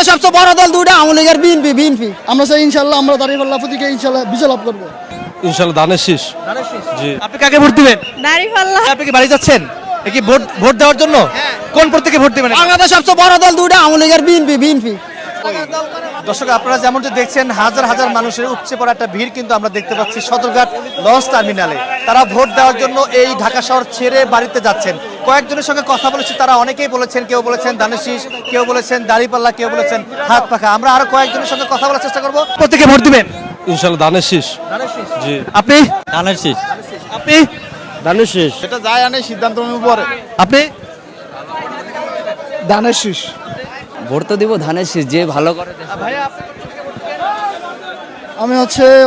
বাংলাদেশ সবচেয়ে বড় দল দুটো, আওয়ামী লীগের বিএনপি। আমরা চাই ইনশাআল্লাহ আমরা দাঁড়িপাল্লা প্রতীকে ইনশাআল্লাহ বিজয় লাভ করবো। ইনশাআল্লাহ ধানের শীষ। জি। আপনি কাকে ভোট দিবেন? দাঁড়িপাল্লা। আপনি কি বাড়ি যাচ্ছেন? এ কি ভোট দেওয়ার জন্য? কোন প্রতীকে ভোট দিবেন? বাংলাদেশ সবচেয়ে বড় দল দুটো, আওয়ামী লীগের বিএনপি। দর্শক, আপনারা যেমনটি দেখছেন হাজার হাজার মানুষের উপচে পড়া একটা ভিড় কিন্তু আমরা দেখতে পাচ্ছি সদরঘাট লঞ্চ টার্মিনালে। তারা ভোট দেওয়ার জন্য এই ঢাকা শহর ছেড়ে বাড়িতে যাচ্ছেন। কয়েকজনের সঙ্গে কথা বলেছি, তারা অনেকেই বলেছেন, কেউ বলেছেন ধানের শীষ, কেউ বলেছেন দাঁড়িপাল্লা, কেউ বলেছেন হাত পাখা। আমরা আরো কয়েকজনের সঙ্গে কথা বলার চেষ্টা করবো। প্রত্যেকে ভোট দিবেন? ইনশাআল্লাহ ধানের শীষ। জি। আপনি? ধানের শীষ। আপনি? ধানের শীষ। এটা যায় আনে সিদ্ধান্ত পরে। আপনি? ধানের শীষ। ভোট তো দিব ধানের শীষ, যে ভালো করে। আমি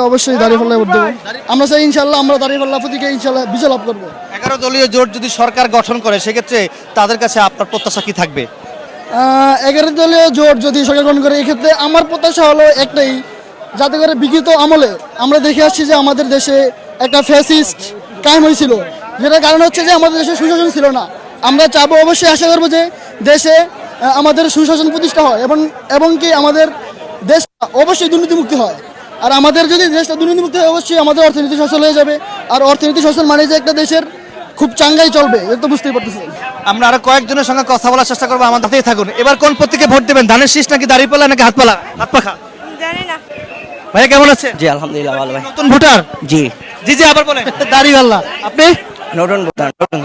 অবশ্যই দাঁড়িপাল্লায় ভোট দেবো। আমরা চাই ইনশাআল্লাহ আমরা দাঁড়িপাল্লা প্রতীকে ইনশাআল্লাহ বিজয় লাভ করবো। 11 দলীয় জোট যদি সরকার গঠন করে সেক্ষেত্রে তাদের কাছে আপনার প্রত্যাশা কি থাকবে? 11 দলীয় জোট যদি সরকার গঠন করে, এক্ষেত্রে আমার প্রত্যাশা হলো একটাই, যাতে করে বিগত আমলে আমরা দেখে আসছি যে আমাদের দেশে একটা ফ্যাসিস্ট কায়েম হয়েছিল, যেটার কারণ হচ্ছে যে আমাদের দেশে সুশাসন ছিল না। আমরা চাবো, অবশ্যই আশা করবো যে দেশে আমাদের সুশাসন প্রতিষ্ঠা হয় এবং কি আমাদের দেশ অবশ্যই দুর্নীতিমুক্ত হয়। আর আমাদের যদি দেশটা দুর্নীতিমুক্ত হয়, অবশ্যই আমাদের অর্থনীতি সচল হয়ে যাবে। আর অর্থনীতি সচল মানে যে একটা দেশের খুব চাঙ্গাই চলবে, এটা তো বুঝতেই পারতেছেন। আমরা আরো কয়েকজনের সঙ্গে কথা বলার চেষ্টা করবো, আমাদের সাথেই থাকুন। এবার কোন প্রতীকে ভোট দেবেন? ধানের শীষ নাকি দাঁড়িপাল্লা নাকি হাত পাখা? জানি না। ভাইয়া কেমন আছেন? জি আলহামদুলিল্লাহ ভালো ভাই। নতুন ভোটার? জি। জি জি, আবার বলেন। দাঁড়িপাল্লা। আপনি? নতুন ভোটার, নতুন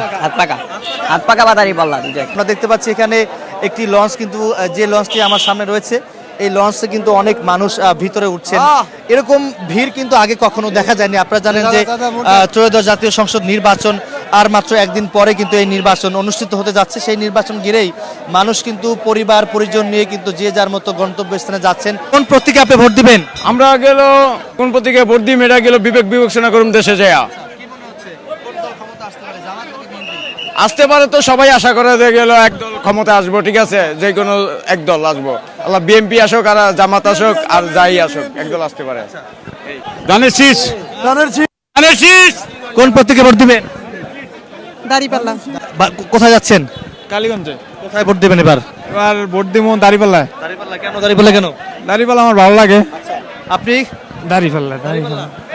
হাত পাকা বা দাঁড়িপাল্লা দুইটাই। আমরা দেখতে পাচ্ছি এখানে একটি লঞ্চ, কিন্তু যে লঞ্চটি আমার সামনে রয়েছে এই লঞ্চে কিন্তু অনেক মানুষ ভিতরে উঠছেন। এরকম ভিড় কিন্তু আগে কখনো দেখা যায়নি। আপনারা জানেন যে ত্রয়োদশ জাতীয় সংসদ নির্বাচন আর মাত্র একদিন পরে কিন্তু এই নির্বাচন অনুষ্ঠিত হতে যাচ্ছে। সেই নির্বাচন ঘিরেই মানুষ কিন্তু পরিবার পরিজন নিয়ে কিন্তু যে যার মতো গন্তব্যস্থানে যাচ্ছেন। কোন প্রতীকে আপনি ভোট দিবেন? আমরা গেল কোন প্রতীকে ভোট দিই, এটা গেল বিবেক বিবেচনা করুন দেশে যায়। আসতে পারে তো সবাই আশা করে যে গেল একদল ক্ষমতা আসবো, ঠিক আছে, যে কোনো একদল আসবো। আল্লাহ বিএনপি আসুক আর জামাত আসুক আর যাই আসুক, একদল আসতে পারে। ধানের শীষ। ধানের শীষ। কোন প্রতীকে ভোট দিবেন? দাঁড়িপাল্লা। কোথায় যাচ্ছেন? কালীগঞ্জে। কোথায় ভোট দিবেন এবার? এবার ভোট দিব দাঁড়িপাল্লায়। দাঁড়িপাল্লা কেন? দাঁড়িপাল্লা কেন? দাঁড়িপাল্লা আমার ভালো লাগে। আপনি? দাঁড়িপাল্লা।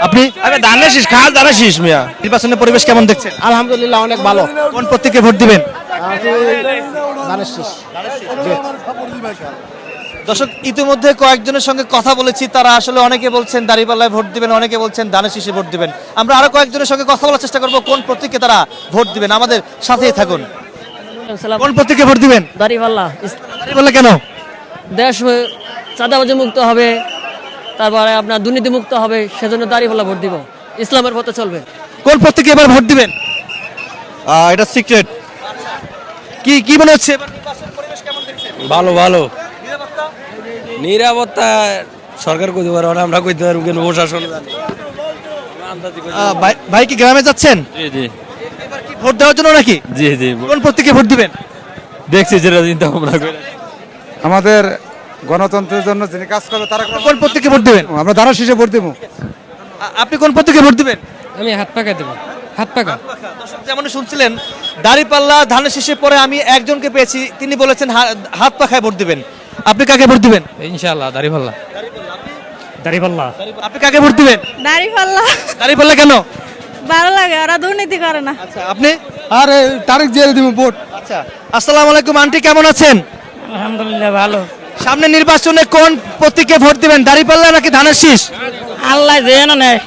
আপনি? আরে ধানের শীষ, খাস ধানের শীষ মিয়া। নির্বাচনের পরিবেশ কেমন দেখছেন? আলহামদুলিল্লাহ অনেক ভালো। কোন প্রতীকে ভোট দিবেন? ধানের শীষ। দর্শক, ইতিমধ্যে কয়েকজনের সঙ্গে কথা বলেছি, তারা আসলে অনেকে বলছেন দাঁড়িপাল্লায় ভোট দিবেন, অনেকে বলছেন ধানের শীষে ভোট দিবেন। আমরা আরো কয়েকজনের সঙ্গে কথা বলার চেষ্টা করব কোন প্রতীকে তারা ভোট দিবেন। আমাদের সাথেই থাকুন। কোন প্রতীকে ভোট দিবেন? দাঁড়িপাল্লা। দাঁড়িপাল্লা কেন? দেশ চাঁদাবাজি মুক্ত হবে, তারপরে আপনার দুর্নীতি মুক্ত হবে, সেজন্য দাঁড়িপাল্লা ভোট দিব। ইসলামের পথে চলবে। কোন প্রতীকে এবার ভোট দিবেন? এটা সিক্রেট। কি মনে হচ্ছে এবার নির্বাচনের পরিবেশ কেমন দেখছেন? ভালো ভালো। নিরাপত্তা সরকার কইতে পারবো না, আমরা কইতে পারবো কেন, প্রশাসন জানে। ভাই কি গ্রামে যাচ্ছেন? জি জি এবার কি ভোট দেওয়ার জন্য নাকি? জি জি। কোন প্রতীকে ভোট দিবেন? দেখছি যেটা চিন্তা ভাবনা করে। আমাদের গণতন্ত্রের জন্য যিনি কাজ করবে তারা কোন প্রতীকে ভোট দিবেন? আমরা ধানের শীষে ভোট দেবো। আপনি কোন প্রতীকে ভোট দিবেন? আমি হাত পাকা দেবো। হাত পাকা। দর্শক, যেমন শুনছিলেন দাঁড়িপাল্লা ধানের শীষের পরে আমি একজনকে পেয়েছি, তিনি বলেছেন হাত পাখায় ভোট দিবেন। আপনি কাকে ভোট দিবেন? ইনশাআল্লাহ দাঁড়িপাল্লা। দাঁড়িপাল্লা। আপনি কাকে ভোট দিবেন? দাঁড়িপাল্লা। দাঁড়িপাল্লা কেন? ভালো লাগে, ওরা দুর্নীতি করে না। আচ্ছা, আপনি? আরে তারিখ দিয়ে দিব ভোট। আচ্ছা, আসসালামু আলাইকুম আন্টি, কেমন আছেন? আলহামদুলিল্লাহ ভালো। সামনে নির্বাচনে কোন প্রতীকে ভোট দিবেন, দাঁড়িপাল্লা নাকি ধানের শীষ? আল্লাহ যেন নেয়।